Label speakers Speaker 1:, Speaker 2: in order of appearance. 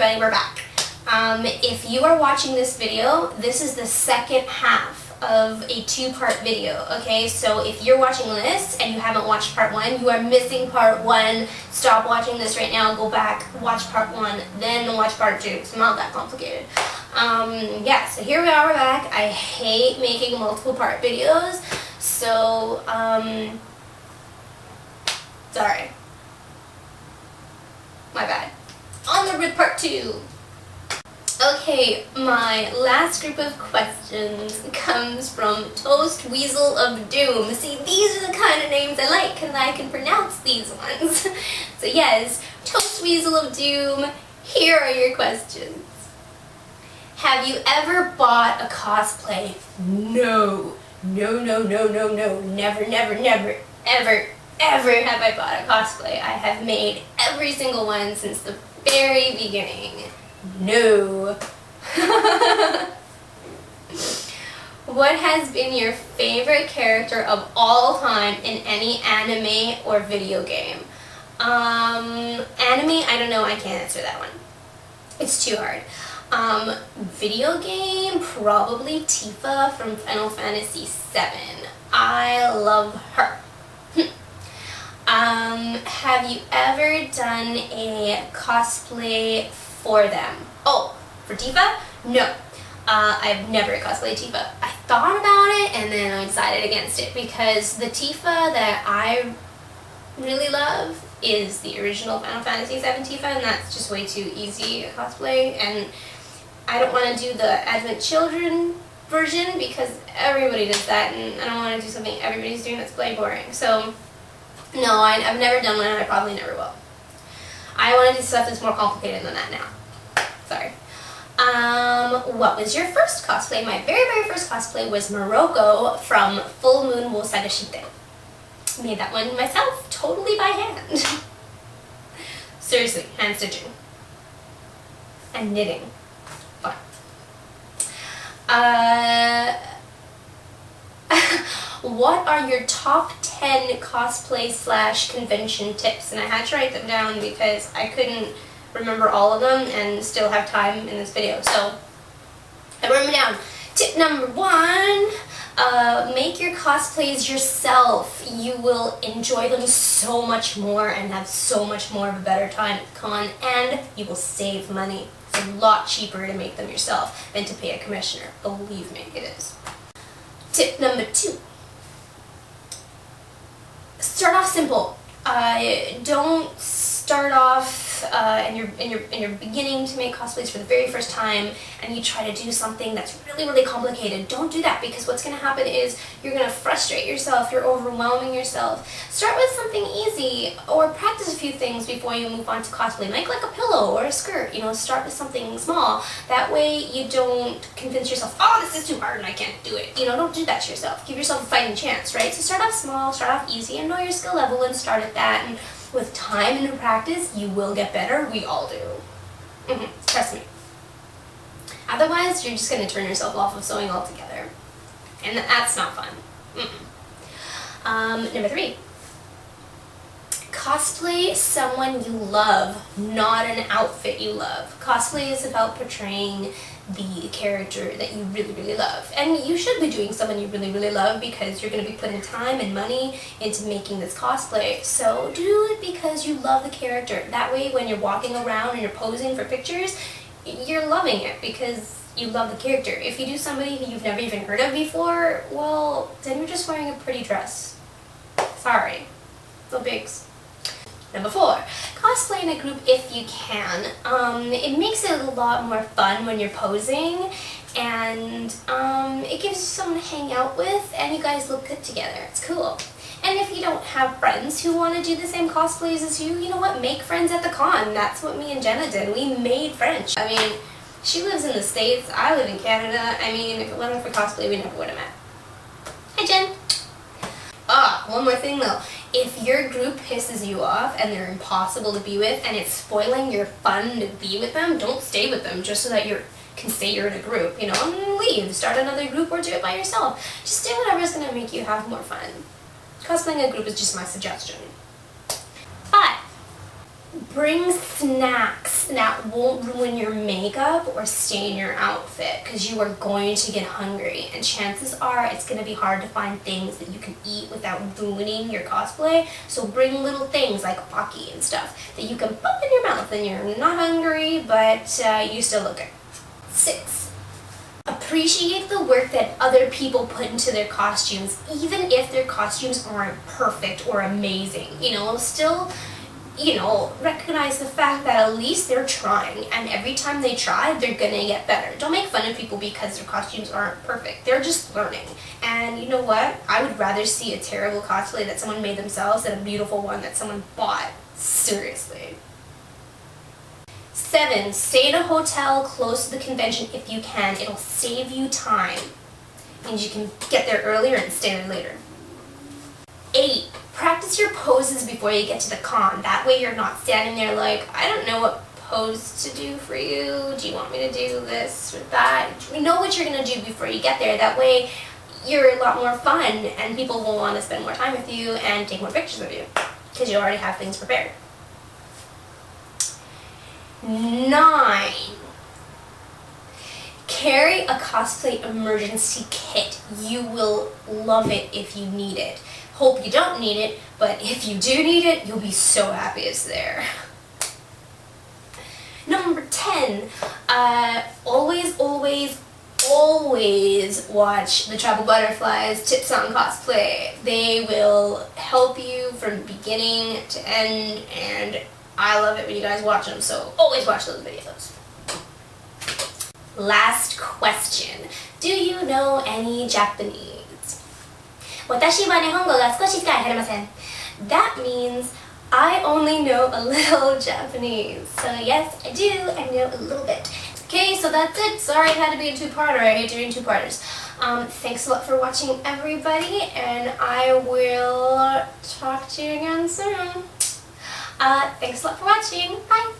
Speaker 1: everybody, we're back. If you are watching this video, this is the second half of a two-part video, okay? So if you're watching this and you haven't watched part one, you are missing part one. Stop watching this right now, go back, watch part one, then watch part two. It's not that complicated. Yeah, so here we are, we're back. I hate making multiple part videos, so, sorry. My bad. On with part two. Okay, my last group of questions comes from Toast Weasel of Doom. See, these are the kind of names I like and I can pronounce these ones. So yes, Toast Weasel of Doom, here are your questions. Have you ever bought a cosplay? No. No, no, no, no, no. Never, never, never, ever, ever have I bought a cosplay. I have made every single one since the very beginning. No. What has been your favorite character of all time in any anime or video game? Anime, I don't know, I can't answer that one. It's too hard. Video game, probably Tifa from Final Fantasy VII. I love her. Have you ever done a cosplay for them? Oh, for Tifa? No. I've never cosplayed Tifa. I thought about it and then I decided against it because the Tifa that I really love is the original Final Fantasy VII Tifa, and that's just way too easy a cosplay, and I don't want to do the Advent Children version because everybody does that and I don't want to do something everybody's doing that's play boring. So no, I've never done one and I probably never will. I want to do stuff that's more complicated than that now. Sorry. What was your first cosplay? My very, very first cosplay was Morocco from Full Moon wo Sagashite. Made that one myself, totally by hand. Seriously, hand stitching. And knitting. Fun. What are your top 10 cosplay / convention tips? And I had to write them down because I couldn't remember all of them and still have time in this video. So I wrote them down. Tip number 1, make your cosplays yourself. You will enjoy them so much more and have so much more of a better time at the con, and you will save money. It's a lot cheaper to make them yourself than to pay a commissioner. Believe me, it is. Tip number 2. Start off simple. Don't start off and you're beginning to make cosplays for the very first time and you try to do something that's really, really complicated. Don't do that, because what's going to happen is you're going to frustrate yourself, you're overwhelming yourself. Start with something easy or practice a few things before you move on to cosplay. Make like a pillow or a skirt, you know, start with something small. That way you don't convince yourself, oh, this is too hard and I can't do it. You know, don't do that to yourself. Give yourself a fighting chance, right? So start off small, start off easy, and know your skill level and start at that. And with time and practice, you will get better. We all do. Trust me. Otherwise, you're just going to turn yourself off of sewing altogether. And that's not fun. Number 3. Cosplay someone you love, not an outfit you love. Cosplay is about portraying the character that you really, really love. And you should be doing someone you really, really love because you're going to be putting time and money into making this cosplay. So do it because you love the character. That way when you're walking around and you're posing for pictures, you're loving it because you love the character. If you do somebody who you've never even heard of before, well, then you're just wearing a pretty dress. Sorry. No bigs. Number 4, cosplay in a group if you can. It makes it a lot more fun when you're posing, and it gives you someone to hang out with, and you guys look good together. It's cool. And if you don't have friends who want to do the same cosplays as you, you know what? Make friends at the con. That's what me and Jenna did. We made friends. I mean, she lives in the States. I live in Canada. I mean, if it wasn't for cosplay, we never would have met. Hi, Jen. One more thing though. If your group pisses you off and they're impossible to be with and it's spoiling your fun to be with them, don't stay with them just so that you can say you're in a group, you know, and leave. Start another group or do it by yourself. Just do whatever's going to make you have more fun. Cosplaying a group is just my suggestion. 5. Bring snacks that won't ruin your makeup or stain your outfit, because you are going to get hungry, and chances are it's going to be hard to find things that you can eat without ruining your cosplay. So bring little things like Pocky and stuff that you can pop in your mouth and you're not hungry, but you still look good. 6. Appreciate the work that other people put into their costumes, even if their costumes aren't perfect or amazing. Still recognize the fact that at least they're trying, and every time they try, they're gonna get better. Don't make fun of people because their costumes aren't perfect. They're just learning. And you know what? I would rather see a terrible cosplay that someone made themselves than a beautiful one that someone bought. Seriously. 7. Stay in a hotel close to the convention if you can. It'll save you time. Means you can get there earlier and stay there later. 8. Practice your poses before you get to the con. That way you're not standing there like, I don't know what pose to do for you. Do you want me to do this or that? You know what you're going to do before you get there. That way you're a lot more fun and people will want to spend more time with you and take more pictures of you because you already have things prepared. 9. Carry a cosplay emergency kit. You will love it if you need it. Hope you don't need it, but if you do need it, you'll be so happy it's there. Number 10, always watch The Tribal Butterfly's tips on cosplay. They will help you from beginning to end, and I love it when you guys watch them, so always watch those videos. Last question. Do you know any Japanese? 私は日本語が少ししか話せません. That means I only know a little Japanese. So yes, I do. I know a little bit. Okay, so that's it. Sorry it had to be a two-parter. I hate doing two-parters. Thanks a lot for watching, everybody, and I will talk to you again soon. Thanks a lot for watching. Bye.